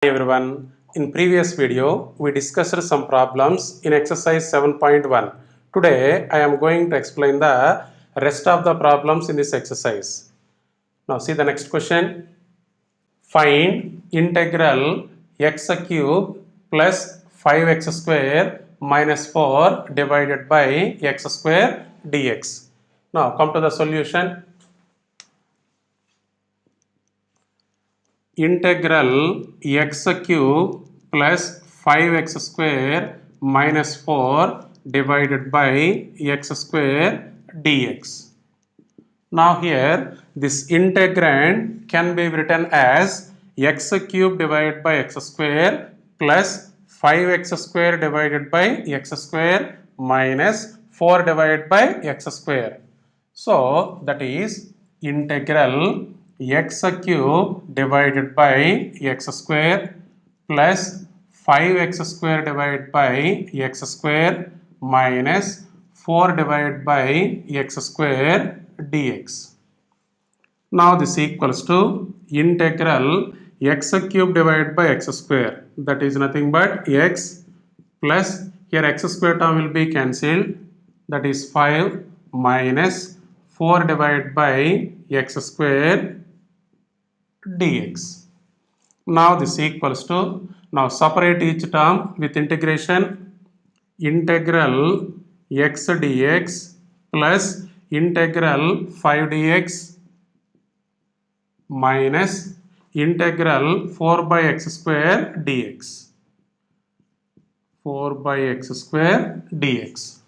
Hi everyone. In previous video, we discussed some problems in exercise 7.1. Today, I am going to explain the rest of the problems in this exercise. Now see the next question. Find integral x cube plus 5x square minus 4 divided by x square dx. Now come to the solution. Integral x cube plus 5x square minus 4 divided by x square dx. Now here this integrand can be written as x cube divided by x square plus 5x square divided by x square minus 4 divided by x square. So that is integral x cube divided by x square plus 5x square divided by x square minus 4 divided by x square dx. Now this equals to integral x cube divided by x square, that is nothing but x plus here x square term will be cancelled, that is 5 minus 4 divided by x square dx. Now this equals to, now separate each term with integration. Integral x dx plus integral 5 dx minus integral 4 by x square dx. 4 by x square dx.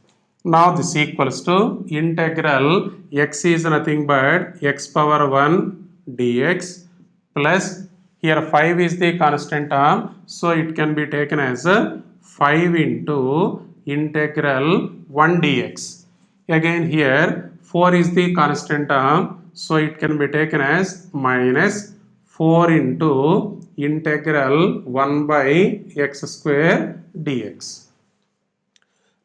Now this equals to integral x is nothing but x power 1 dx plus here 5 is the constant term, so it can be taken as 5 into integral 1 dx. Again here 4 is the constant term, so it can be taken as minus 4 into integral 1 by x square dx.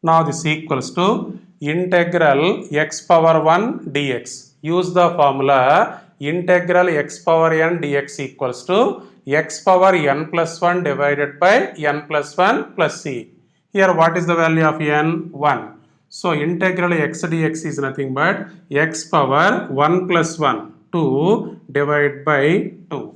Now this equals to integral x power 1 dx. Use the formula integral x power n dx equals to x power n plus 1 divided by n plus 1 plus c. Here what is the value of n? 1. So integral x dx is nothing but x power 1 plus 1, 2 divided by 2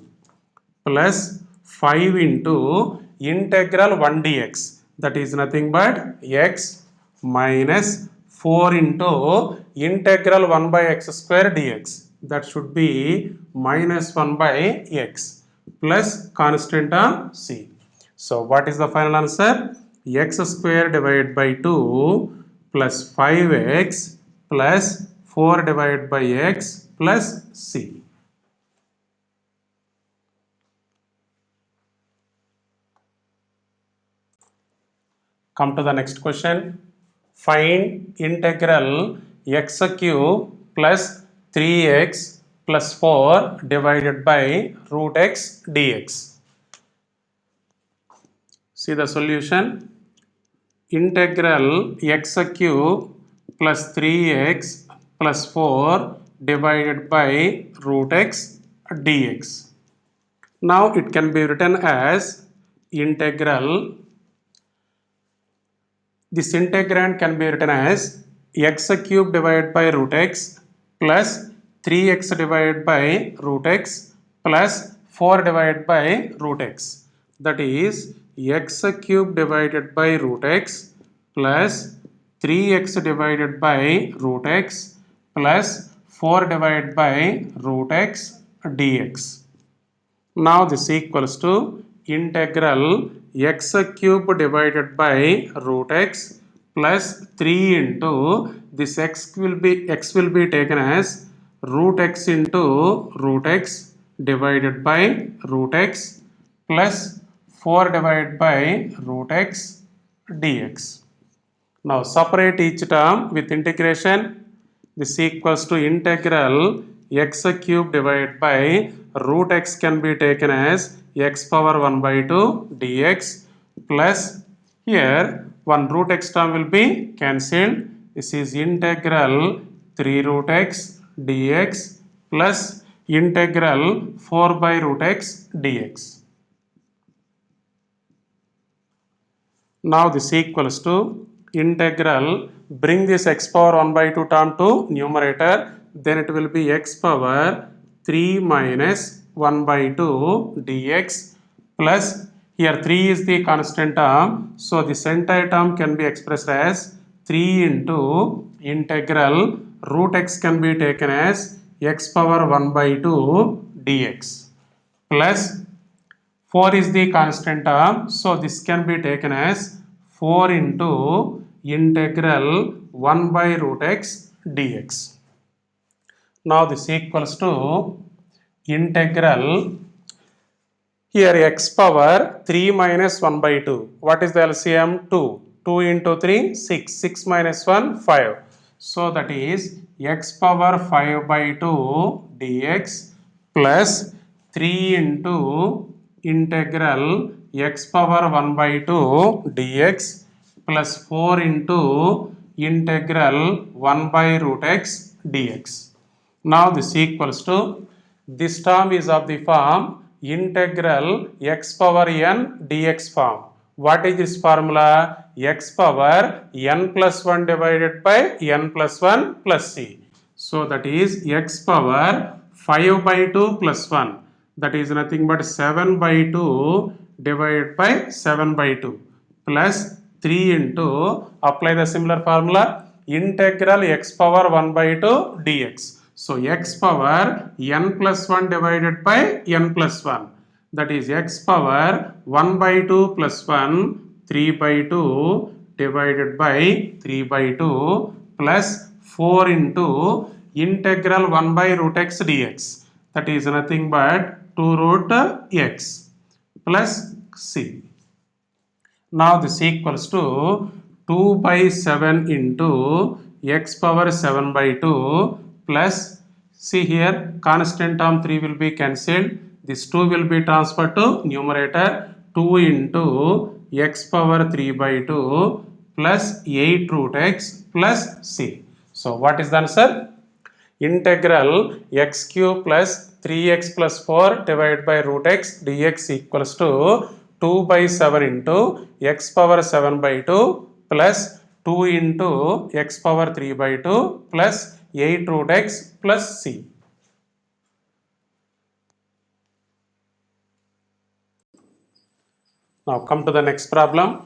plus 5 into integral 1 dx, that is nothing but x minus 4 into integral 1 by x square dx, that should be minus 1 by x plus constant term c. So what is the final answer? X square divided by 2 plus 5x plus 4 divided by x plus c. Come to the next question. Find integral x cube plus 3x plus 4 divided by root x dx. See the solution. Integral x cube plus 3x plus 4 divided by root x dx. Now it can be written as integral, this integrand can be written as x cube divided by root x plus 3x divided by root x plus 4 divided by root x. That is x cube divided by root x plus 3x divided by root x plus 4 divided by root x dx. Now this equals to integral x cube divided by root x plus 3 into this x will be taken as root x into root x divided by root x plus 4 divided by root x dx. Now separate each term with integration. This equals to integral x cube divided by root x can be taken as x power 1 by 2 dx plus here one root x term will be cancelled. This is integral 3 root x dx plus integral 4 by root x dx. Now this equals to integral, bring this x power 1 by 2 term to numerator, then it will be x power 3 minus 1 by 2 dx plus, here 3 is the constant term, so this entire term can be expressed as 3 into integral root x can be taken as x power 1 by 2 dx plus 4 is the constant term, so this can be taken as 4 into integral 1 by root x dx. Now this equals to integral, here x power 3 minus 1 by 2. What is the LCM? 2. 2 into 3, 6. 6 minus 1, 5. So that is x power 5 by 2 dx plus 3 into integral x power 1 by 2 dx plus 4 into integral 1 by root x dx. Now this equals to, this term is of the form integral x power n dx form. What is this formula? X power n plus 1 divided by n plus 1 plus c. So that is x power 5 by 2 plus 1. That is nothing but 7 by 2 divided by 7 by 2 plus 3 into, apply the similar formula, integral x power 1 by 2 dx. So x power n plus 1 divided by n plus 1, that is x power 1 by 2 plus 1, 3 by 2 divided by 3 by 2 plus 4 into integral 1 by root x dx, that is nothing but 2 root x plus c. Now this equals to 2 by 7 into x power 7 by 2 plus, see here constant term 3 will be cancelled, this 2 will be transferred to numerator, 2 into x power 3 by 2 plus 8 root x plus c. So what is the answer? Integral x cube plus 3x plus 4 divided by root x dx equals to 2 by 7 into x power 7 by 2 plus 2 into x power 3 by 2 plus 8 root x plus c. Now come to the next problem.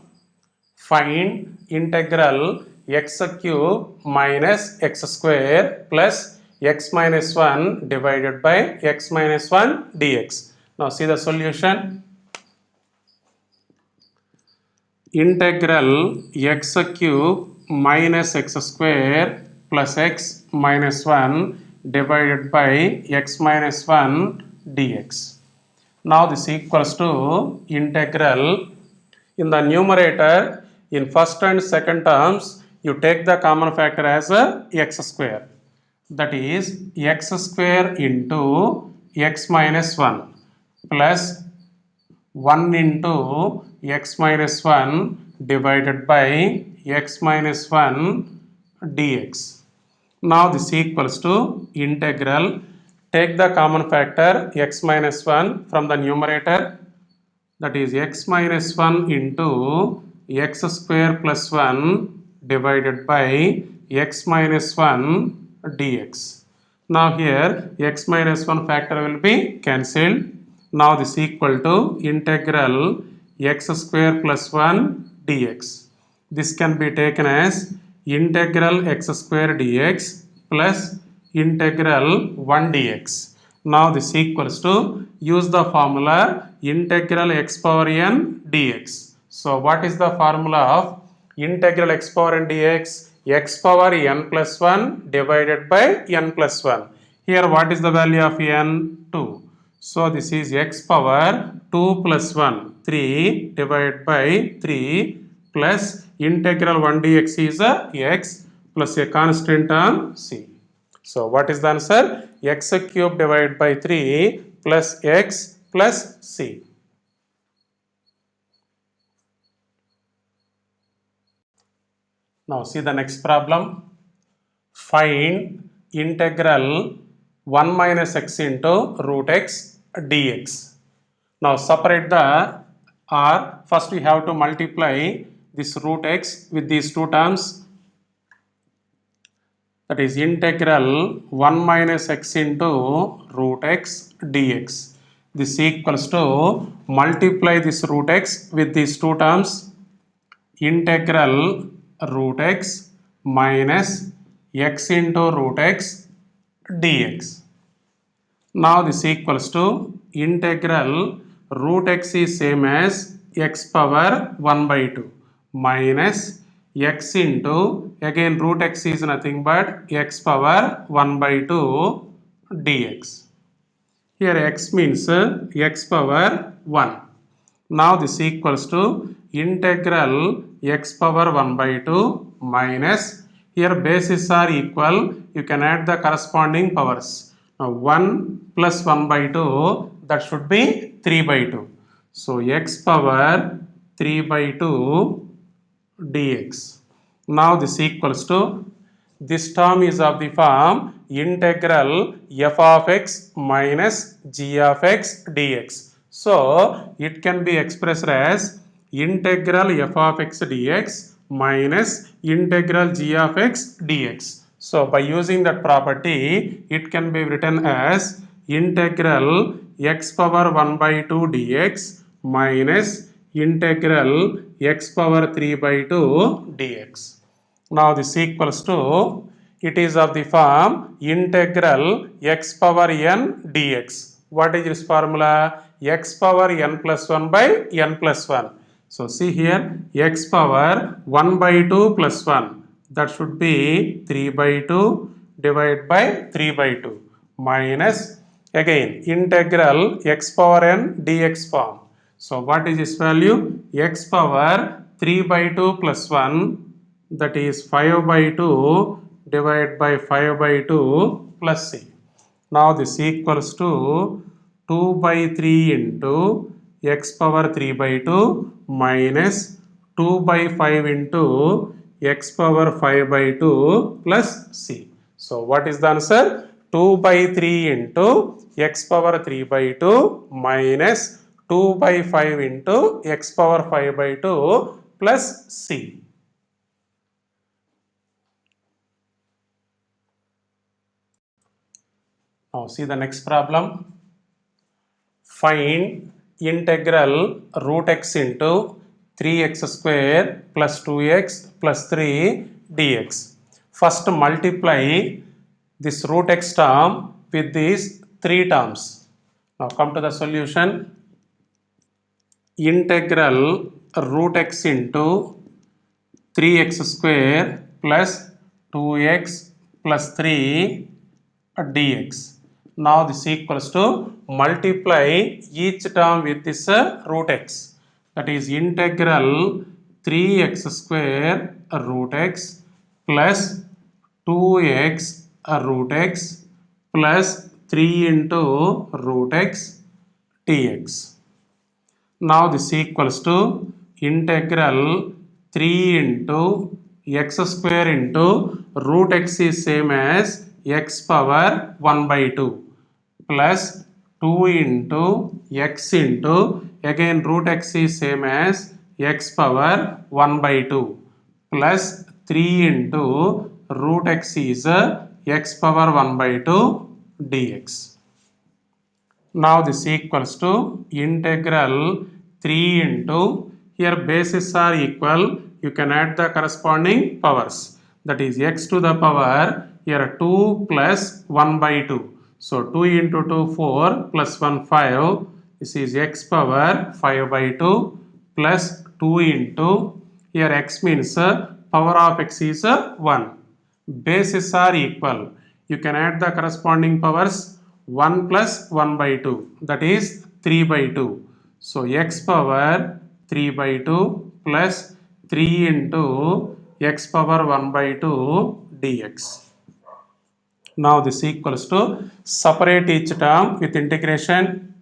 Find integral x cube minus x square plus x minus 1 divided by x minus 1 dx. Now see the solution. Integral x cube minus x square plus x minus 1 divided by x minus 1 dx. Now this equals to integral, in the numerator, in first and second terms, you take the common factor as a x square. That is x square into x minus 1 plus 1 into x minus 1 divided by x minus 1 dx. Now this equals to integral, take the common factor x minus 1 from the numerator, that is x minus 1 into x square plus 1 divided by x minus 1 dx. Now here x minus 1 factor will be cancelled. Now this equal to integral x square plus 1 dx. This can be taken as integral x square dx plus integral 1 dx. Now this equals to, use the formula integral x power n dx. So what is the formula of integral x power n dx? X power n plus 1 divided by n plus 1. Here what is the value of n? 2. So this is x power 2 plus 1, 3 divided by 3 plus integral 1 dx is a x plus a constant term c. So what is the answer? X cube divided by 3 plus x plus c. Now see the next problem. Find integral 1 minus x into root x dx. Now separate the r. First we have to multiply this root x with these two terms, that is integral 1 minus x into root x dx. This equals to multiply this root x with these two terms, integral root x minus x into root x dx. Now this equals to integral root x is same as x power 1 by 2 minus x into, again root x is nothing but x power 1 by 2 dx. Here x means x power 1. Now this equals to integral x power 1 by 2 minus, here bases are equal, you can add the corresponding powers. Now 1 plus 1 by 2, that should be 3 by 2. So x power 3 by 2 dx. Now this equals to, this term is of the form integral f of x minus g of x dx. So it can be expressed as integral f of x dx minus integral g of x dx. So by using that property, it can be written as integral x power 1 by 2 dx minus integral x power 3 by 2 dx. Now this equals to, it is of the form integral x power n dx. What is this formula? X power n plus 1 by n plus 1. So see here, x power 1 by 2 plus 1. That should be 3 by 2 divided by 3 by 2 minus, again integral x power n dx form. So what is this value? X power 3 by 2 plus 1, that is 5 by 2 divided by 5 by 2 plus c. Now this equals to 2 by 3 into x power 3 by 2 minus 2 by 5 into x power 5 by 2 plus c. So what is the answer? 2 by 3 into x power 3 by 2 minus 2 by 5 into x power 5 by 2 plus c. Now see the next problem. Find integral root x into 3x square plus 2x plus 3 dx. First multiply this root x term with these three terms. Now come to the solution. Integral root x into 3x square plus 2x plus 3 dx. Now this equals to multiply each term with this root x. That is integral 3x square root x plus 2x root x plus 3 into root x dx. Now this equals to integral 3 into x square into root x is same as x power 1 by 2 plus 2 into x into, again root x is same as x power 1 by 2 plus 3 into root x is x power 1 by 2 dx. Now this equals to integral 3 into, here bases are equal, you can add the corresponding powers. That is x to the power, here 2 plus 1 by 2. So 2 into 2 4 plus 1 5. This is x power 5 by 2 plus 2 into, here x means power of x is 1. Bases are equal. You can add the corresponding powers. 1 plus 1 by 2, that is 3 by 2. So x power 3 by 2 plus 3 into x power 1 by 2 dx. Now this equals to separate each term with integration.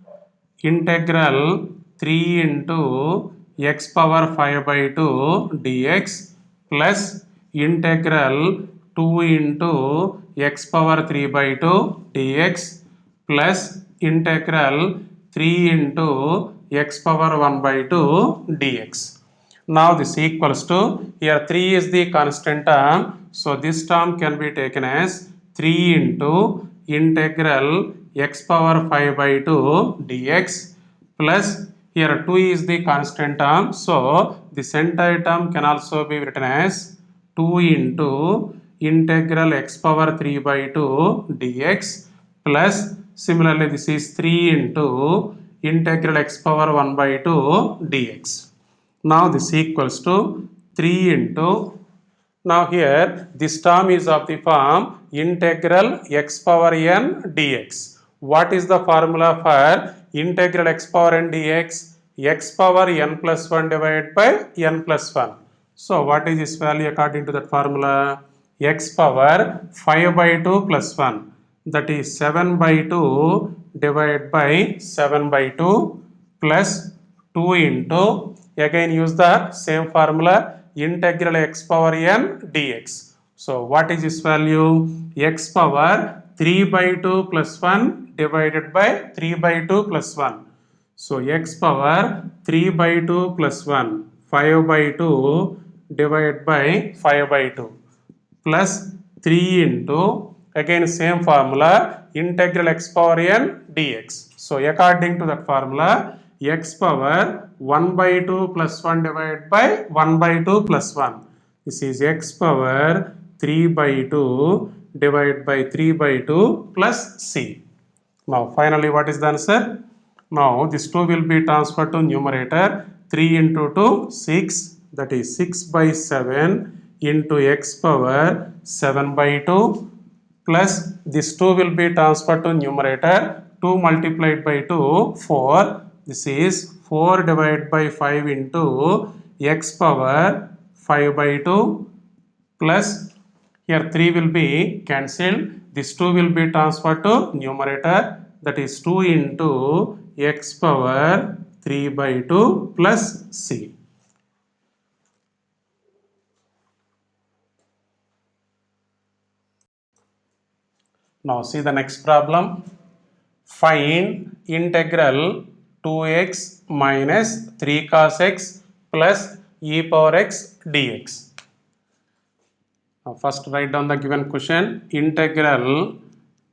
Integral 3 into x power 5 by 2 dx plus integral 2 into x power 3 by 2 dx plus integral 3 into x power 1 by 2 dx. Now this equals to, here 3 is the constant term, so this term can be taken as 3 into integral x power 5 by 2 dx plus here 2 is the constant term, so this entire term can also be written as 2 into integral x power 3 by 2 dx plus similarly this is 3 into integral x power 1 by 2 dx. Now this equals to 3 into, now here this term is of the form integral x power n dx. What is the formula for integral x power n dx? X power n plus 1 divided by n plus 1. So what is this value according to that formula? X power 5 by 2 plus 1, that is 7 by 2 divided by 7 by 2 plus 2 into, again use the same formula, integral x power n dx. So what is this value? X power 3 by 2 plus 1 divided by 3 by 2 plus 1. So x power 3 by 2 plus 1, 5 by 2 divided by 5 by 2 plus 3 into, again same formula, integral x power n dx. So according to that formula, x power 1 by 2 plus 1 divided by 1 by 2 plus 1. This is x power 3 by 2 divided by 3 by 2 plus c. Now finally what is the answer? Now this 2 will be transferred to numerator, 3 into 2 6, that is 6 by 7 into x power 7 by 2 plus this 2 will be transferred to numerator, 2 multiplied by 2 4, this is 4 divided by 5 into x power 5 by 2 plus here 3 will be cancelled, this 2 will be transferred to numerator, that is 2 into x power 3 by 2 plus c. Now see the next problem. Find integral 2x minus 3 cos x plus e power x dx. Now first write down the given question. Integral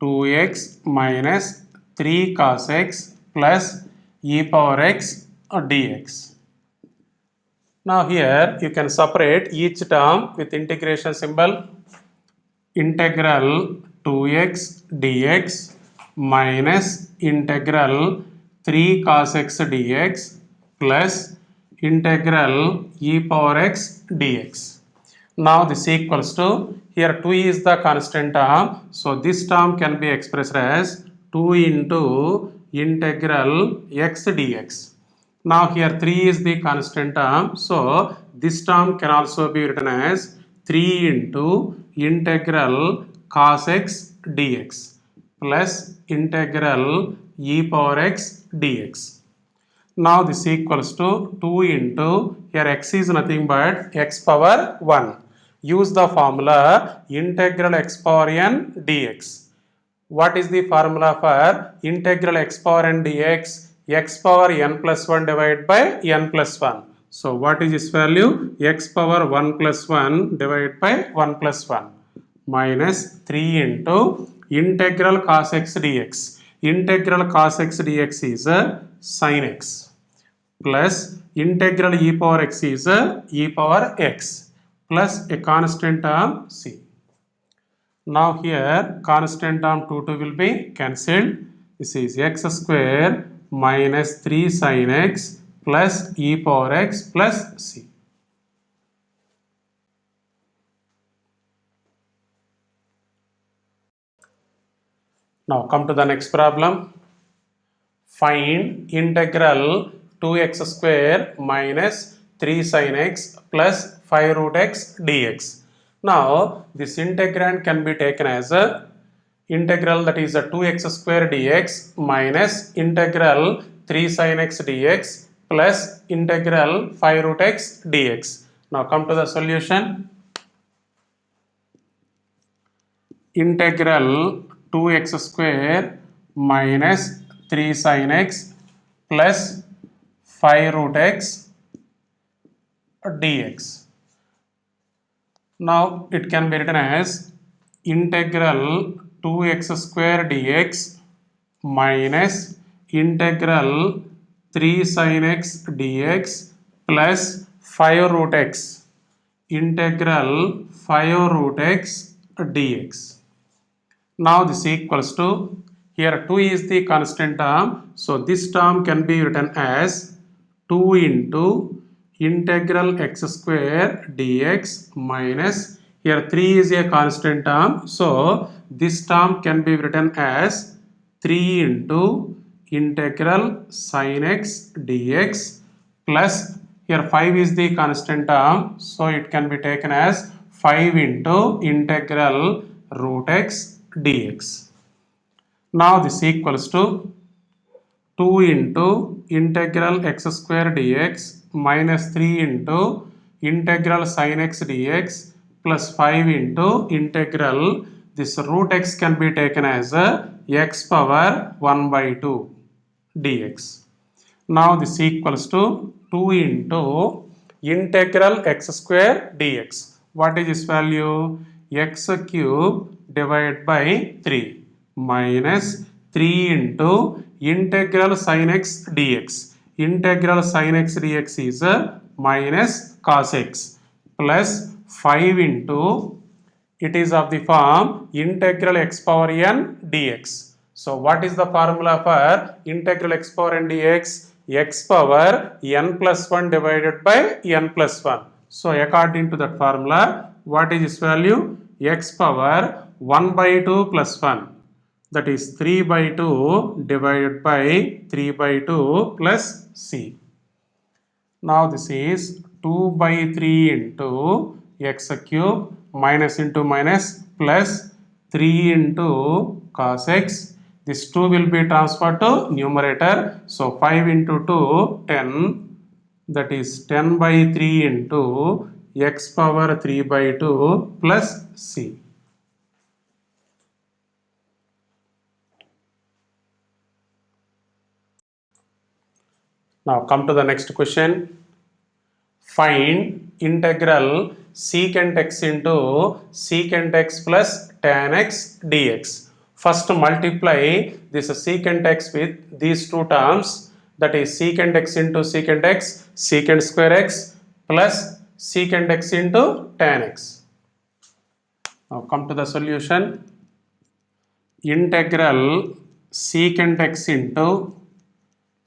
2x minus 3 cos x plus e power x dx. Now here you can separate each term with integration symbol. Integral 2x dx minus integral 3 cos x dx plus integral e power x dx. Now this equals to, here 2 is the constant term, so this term can be expressed as 2 into integral x dx. Now here 3 is the constant term, so this term can also be written as 3 into integral cos x dx plus integral e power x dx. Now this equals to 2 into, here x is nothing but x power 1. Use the formula integral x power n dx. What is the formula for integral x power n dx? X power n plus 1 divided by n plus 1. So what is this value? X power 1 plus 1 divided by 1 plus 1 minus 3 into integral cos x dx. Integral cos x dx is sin x plus integral e power x is e power x plus a constant term c. Now here constant term 2 will be cancelled. This is x square minus 3 sin x plus e power x plus c. Now come to the next problem. Find integral 2x square minus 3 sin x plus 5 root x dx. Now this integrand can be taken as a integral, that is a 2x square dx minus integral 3 sin x dx plus integral 5 root x dx. Now come to the solution. Integral 2x square minus 3 sin x plus 5 root x dx. Now it can be written as integral 2x square dx minus integral 3 sin x dx plus 5 root x integral 5 root x dx. Now this equals to, here 2 is the constant term, so this term can be written as 2 into integral x square dx minus, here 3 is a constant term, so this term can be written as 3 into integral sin x dx plus, here 5 is the constant term, so it can be taken as 5 into integral root x dx. Now this equals to 2 into integral x square dx minus 3 into integral sin x dx plus 5 into integral, this root x can be taken as a x power 1 by 2 dx. Now this equals to 2 into integral x square dx. What is this value? X cube divided by 3 minus 3 into integral sin x dx. Integral sin x dx is minus cos x plus 5 into, it is of the form integral x power n dx. So what is the formula for integral x power n dx? X power n plus 1 divided by n plus 1. So according to that formula, what is this value? X power 1 by 2 plus 1. That is 3 by 2 divided by 3 by 2 plus c. Now this is 2 by 3 into x cube minus into minus plus 3 into cos x. This 2 will be transferred to numerator. So 5 into 2, 10. That is 10 by 3 into x power 3 by 2 plus c. Now come to the next question. Find integral secant x into secant x plus tan x dx. First multiply this secant x with these two terms, that is secant x into secant x, secant square x plus secant x into tan x. Now come to the solution. Integral secant x into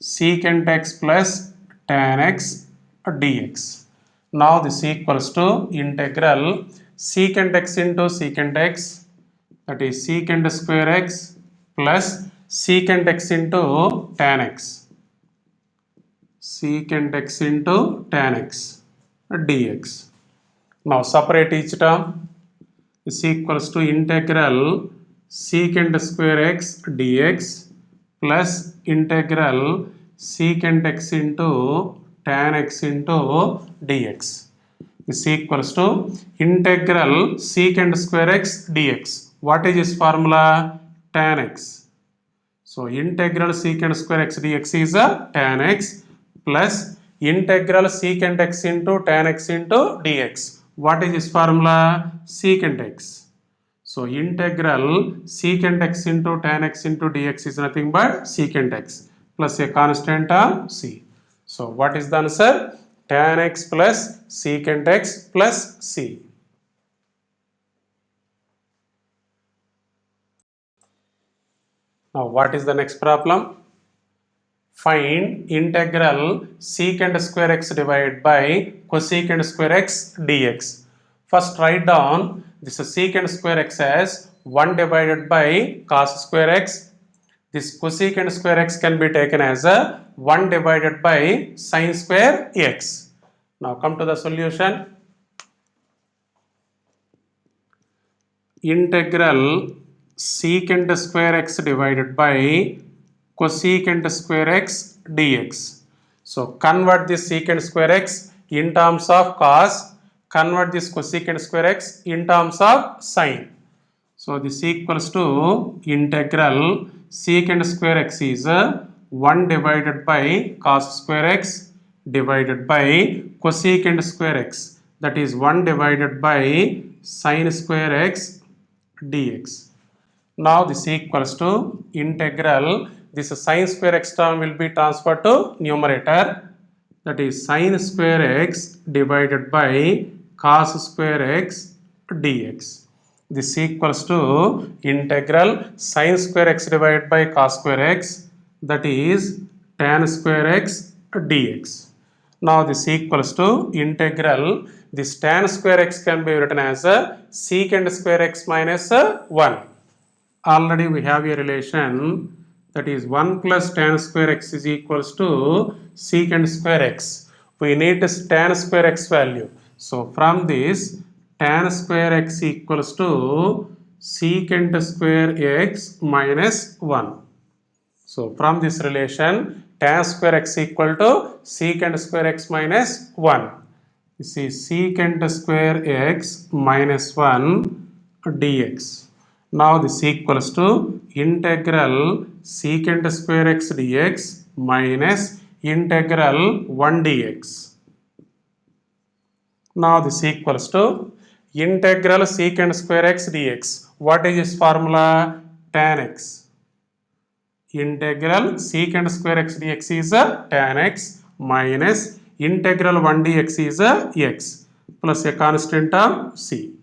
secant x plus tan x dx. Now this equals to integral secant x into secant x, that is secant square x plus secant x into tan x. Secant x into tan x dx. Now separate each term. Is equals to integral secant square x dx plus integral secant x into tan x into dx is equals to integral secant square x dx. What is this formula? Tan x. So integral secant square x dx is a tan x plus integral secant x into tan x into dx. What is this formula? Secant x. So integral secant x into tan x into dx is nothing but secant x plus a constant term c. So what is the answer? Tan x plus secant x plus c. Now what is the next problem? Find integral secant square x divided by cosecant square x dx. First write down this secant square x as 1 divided by cos square x. This cosecant square x can be taken as a 1 divided by sin square x. Now come to the solution. Integral secant square x divided by cosecant square x dx. So convert this secant square x in terms of cos, convert this cosecant square x in terms of sin. So this equals to integral secant square x is 1 divided by cos square x divided by cosecant square x, that is 1 divided by sin square x dx. Now this equals to integral, this sin square x term will be transferred to numerator, that is sin square x divided by cos square x dx. This equals to integral sin square x divided by cos square x, that is tan square x dx. Now this equals to integral, this tan square x can be written as a secant square x minus 1. Already we have a relation, that is 1 plus tan square x is equals to secant square x. We need tan square x value. So from this, tan square x equals to secant square x minus 1. So from this relation, tan square x equal to secant square x minus 1. This is secant square x minus 1 dx. Now this equals to integral secant square x dx minus integral 1 dx. Now this equals to integral secant square x dx. What is this formula? Tan x. Integral secant square x dx is a tan x minus integral 1 dx is a x plus a constant of c.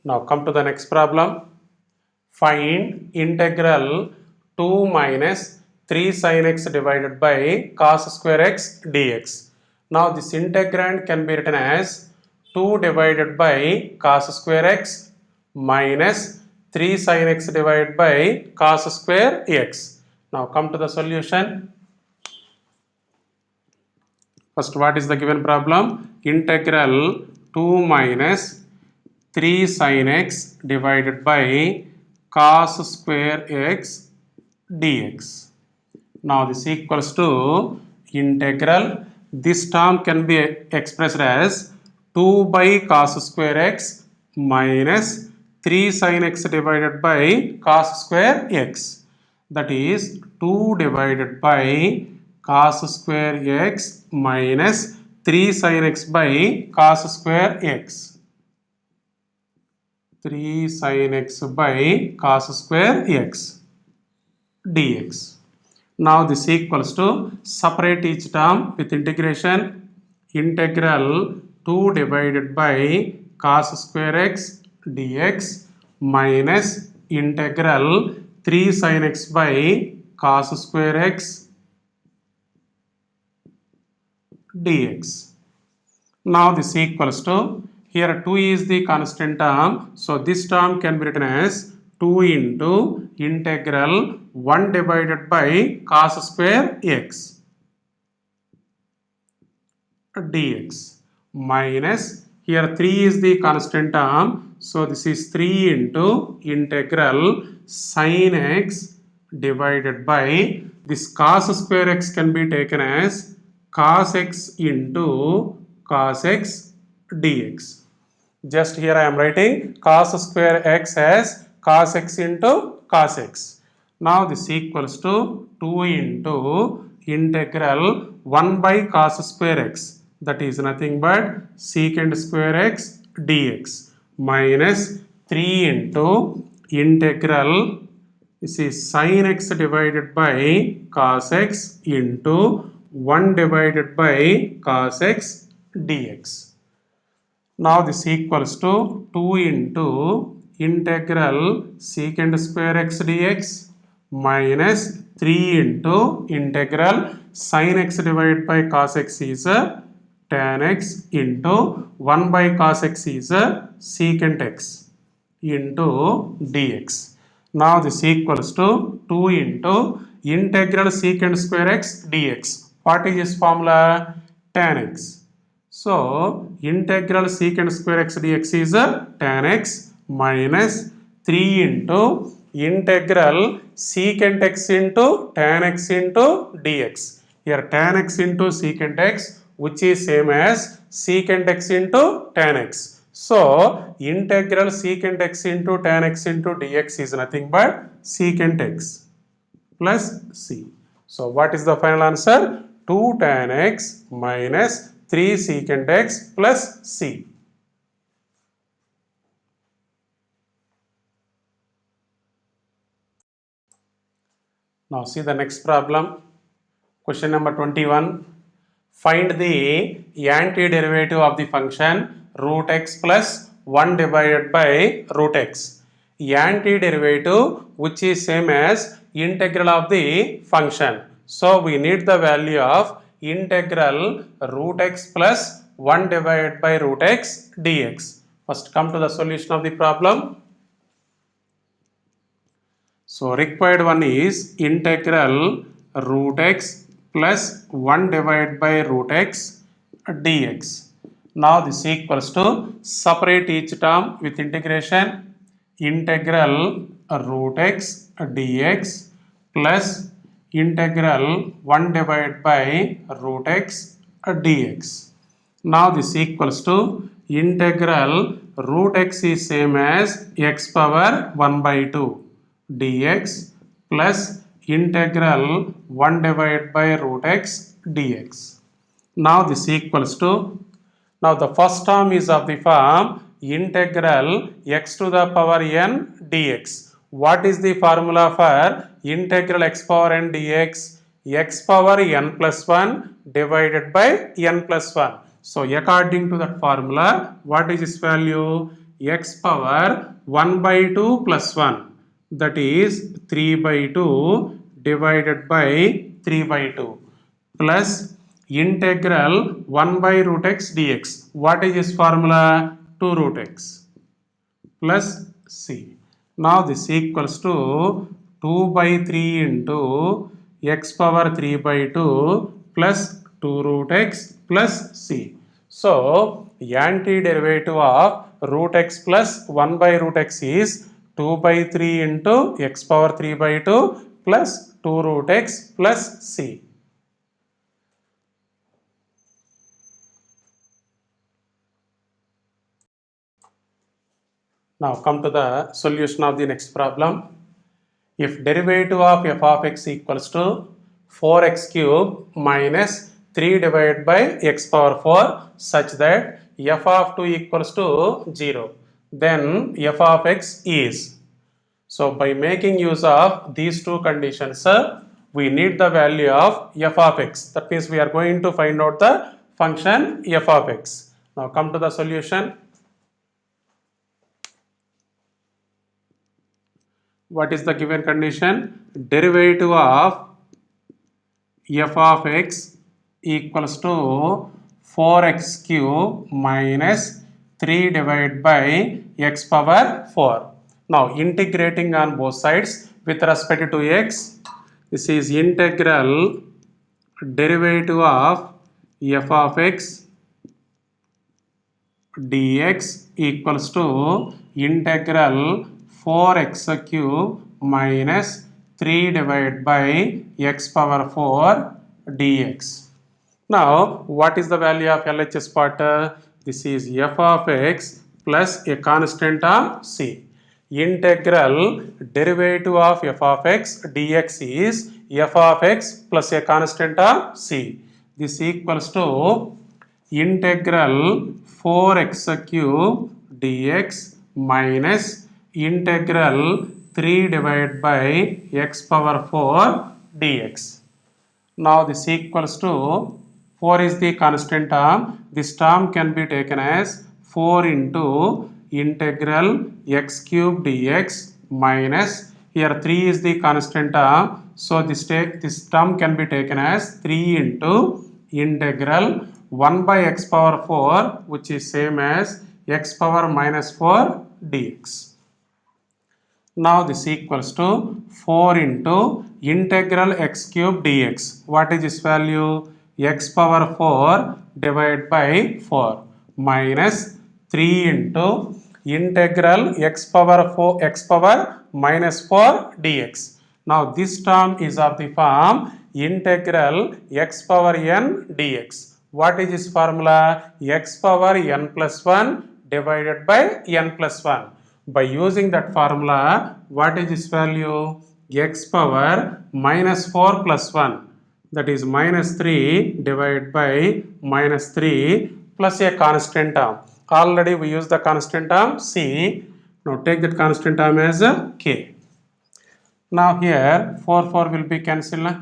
Now come to the next problem. Find integral 2 minus 3 sin x divided by cos square x dx. Now this integrand can be written as 2 divided by cos square x minus 3 sin x divided by cos square x. Now come to the solution. First, what is the given problem? Integral 2 minus 3 sin x divided by cos square x dx. Now this equals to integral, this term can be expressed as 2 by cos square x minus 3 sin x divided by cos square x, that is 2 divided by cos square x minus 3 sin x by cos square x. 3 sin x by cos square x dx. Now this equals to separate each term with integration. Integral 2 divided by cos square x dx minus integral 3 sin x by cos square x dx. Now this equals to, here 2 is the constant term, so this term can be written as 2 into integral 1 divided by cos square x dx minus, here 3 is the constant term, so this is 3 into integral sin x divided by, this cos square x can be taken as cos x into cos x dx. Just here I am writing cos square x as cos x into cos x. Now this equals to 2 into integral 1 by cos square x, that is nothing but secant square x dx minus 3 into integral, this is sin x divided by cos x into 1 divided by cos x dx. Now this equals to 2 into integral secant square x dx minus 3 into integral sin x divided by cos x is a tan x into 1 by cos x is a secant x into dx. Now this equals to 2 into integral secant square x dx. What is this formula? Tan x. So integral secant square x dx is a tan x minus 3 into integral secant x into tan x into dx. Here tan x into secant x, which is same as secant x into tan x. So integral secant x into tan x into dx is nothing but secant x plus c. So what is the final answer? 2 tan x minus 3 secant x plus c. Now see the next problem. Question number 21. Find the antiderivative of the function root x plus 1 divided by root x. Antiderivative which is same as integral of the function. So we need the value of integral root x plus 1 divided by root x dx. First come to the solution of the problem. So required one is integral root x plus 1 divided by root x dx. Now this equals to separate each term with integration. Integral root x dx plus integral 1 divided by root x dx. Now this equals to integral root x is same as x power 1 by 2 dx plus integral 1 divided by root x dx. Now this equals to, now the first term is of the form integral x to the power n dx. What is the formula for integral x power n dx? X power n plus 1 divided by n plus 1. So according to that formula, what is its value? X power 1 by 2 plus 1, that is 3 by 2 divided by 3 by 2 plus integral 1 by root x dx. What is this formula? 2 root x plus c. Now this equals to 2 by 3 into x power 3 by 2 plus 2 root x plus c. So antiderivative of root x plus 1 by root x is 2 by 3 into x power 3 by 2 plus 2 root x plus c. Now come to the solution of the next problem. If derivative of f of x equals to 4x cube minus 3 divided by x power 4 such that f of 2 equals to 0, then f of x is. So by making use of these two conditions, we need the value of f of x. That means we are going to find out the function f of x. Now come to the solution. What is the given condition? Derivative of f of x equals to 4x cube minus 3 divided by x power 4. Now integrating on both sides with respect to x, this is integral derivative of f of x dx equals to integral 4x cube minus 3 divided by x power 4 dx. Now what is the value of LHS part? This is f of x plus a constant of c. Integral derivative of f of x dx is f of x plus a constant of c. This equals to integral 4x cube dx minus integral 3 divided by x power 4 dx. Now this equals to 4 is the constant term. This term can be taken as 4 into integral x cube dx minus, here 3 is the constant term. So this term can be taken as 3 into integral 1 by x power 4, which is same as x power minus 4 dx. Now this equals to 4 into integral x cube dx. What is this value? X power 4 divided by 4 minus 3 into integral x power minus 4 dx. Now this term is of the form integral x power n dx. What is this formula? X power n plus 1 divided by n plus 1. By using that formula, what is this value? X power minus 4 plus 1, that is minus 3 divided by minus 3 plus a constant term. Already we use the constant term c. Now take that constant term as k. Now here 4 will be cancelled.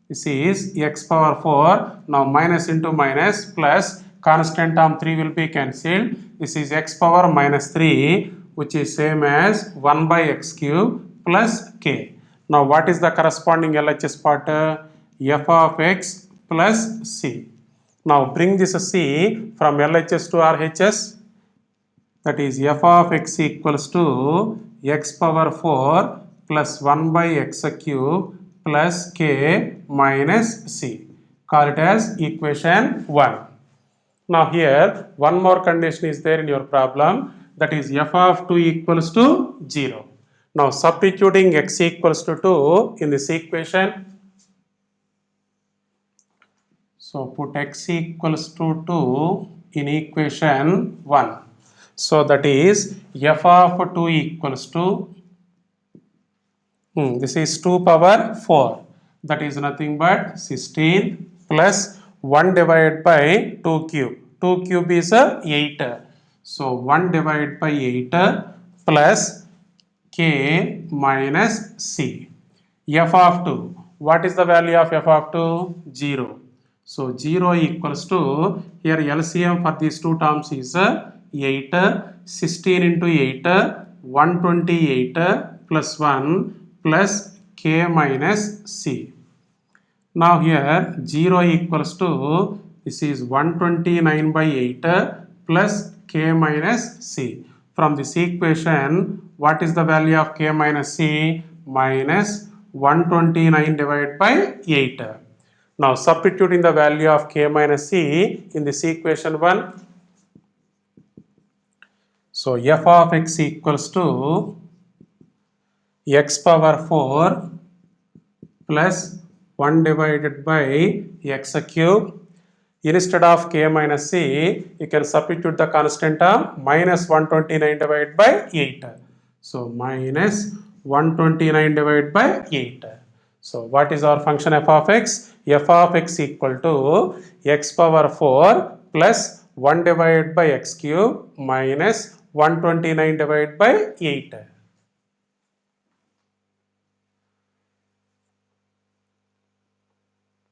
This is x power 4. Now minus into minus plus constant term 3 will be cancelled. This is x power minus 3, which is same as 1 by x cube plus k. Now what is the corresponding LHS part? F of x plus c. Now bring this c from LHS to RHS. That is f of x equals to x power 4 plus 1 by x cube plus k minus c. Call it as equation 1. Now here one more condition is there in your problem, that is f of 2 equals to 0. Now substituting x equals to 2 in this equation. So put x equals to 2 in equation 1. So that is f of 2 equals to, this is 2 power 4. That is nothing but 16 plus 1 divided by 2 cube. 2 cube is 8. So 1 divided by 8 plus k minus c. F of 2. What is the value of f of 2? 0. So 0 equals to, here LCM for these two terms is 8, 16 into 8, 128 plus 1 plus k minus c. Now here 0 equals to, this is 129 by 8 plus k minus c. From this equation, what is the value of k minus c? Minus 129 divided by 8. Now substituting the value of k minus c in this equation 1. So f of x equals to x power 4 plus 1 divided by x cube. Instead of k minus c, you can substitute the constant term minus 129 divided by 8. So minus 129 divided by 8. So what is our function f of x? F of x equal to x power 4 plus 1 divided by x cube minus 129 divided by 8.